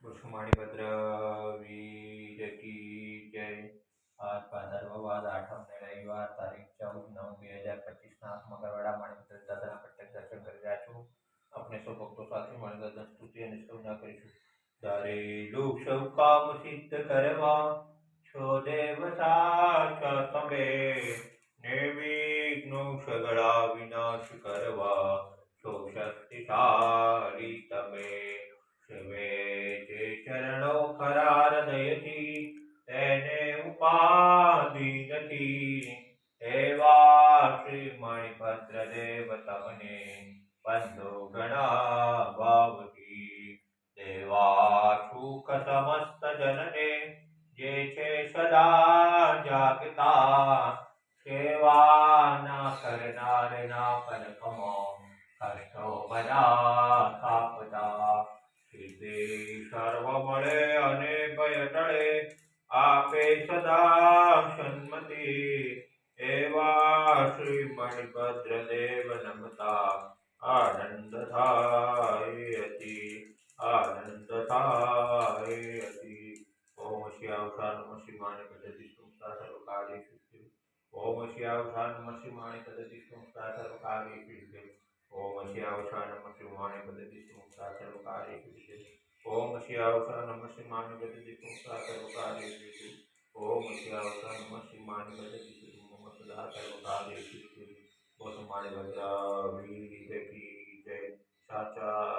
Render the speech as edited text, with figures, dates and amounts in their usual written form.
વસુમાણીભદ્ર વીર કી જય. આજ ભાદરવા 8 રવિવાર તારીખ 14/9/2025 મંગળવાડા માણીભદ્ર દાદાના પ્રત્યક્ષ દર્શન કરી રહ્યા છું. આપણે સૌ ભક્તો સાથે મળી દાદા સ્તુતિ અને સ્તુના કરીશું. ધારેલું સૌ કામ સિદ્ધ કરવા છો દેવ સાચા તમે, નિર્વિઘ્નો સગળા વિનાશ કરવા છો શક્તિશાળી તમે. શિવે જે ચરણો ખરા હૃદયથી તેને ઉપાધિ નથી, એવા શ્રી મણિભદ્ર દેવ તમને બંધો ઘણા ભાવથી. દેવા સુખ સમસ્ત જનને જે છે સદા જાગતા, સેવા કરનારના પલકમાં કષ્ટો બધા કાપતા. સિદ્ધિ સર્વ મળે અને ભય ટળે, આપે સદા સન્મતિ, એવા શ્રી મણિભદ્ર દેવ નમતા આનંદ થાય અતિ, આનંદ થાય અતિ. ઓમ શ્યાવસા નમઃ શિવાય પદ્ધતિ સંસ્થા સર્વકાર્ય સિદ્ધિ. ઓમ શ્યાવસા નમઃ શિવાય પદ્ધતિ સંસ્થા સર્વકાર્ય સિદ્ધિ. ઓમ શ્યાવસા નમઃ શિવાય પદ્ધતિ સંસ્થા સર્વકાર્ય સિદ્ધિ. ઓમ શ્યાવસા નમઃ શિવાય પદ્ધતિ સંસ્થા સર્વકાર્ય સિદ્ધિ. ઓમ શ્યાવસા નમઃ શિવાય પદ્ધતિ સંસ્થા સર્વકાર્ય સિદ્ધિ. વસુમાણીભદ્ર વીર કી જય. સાચા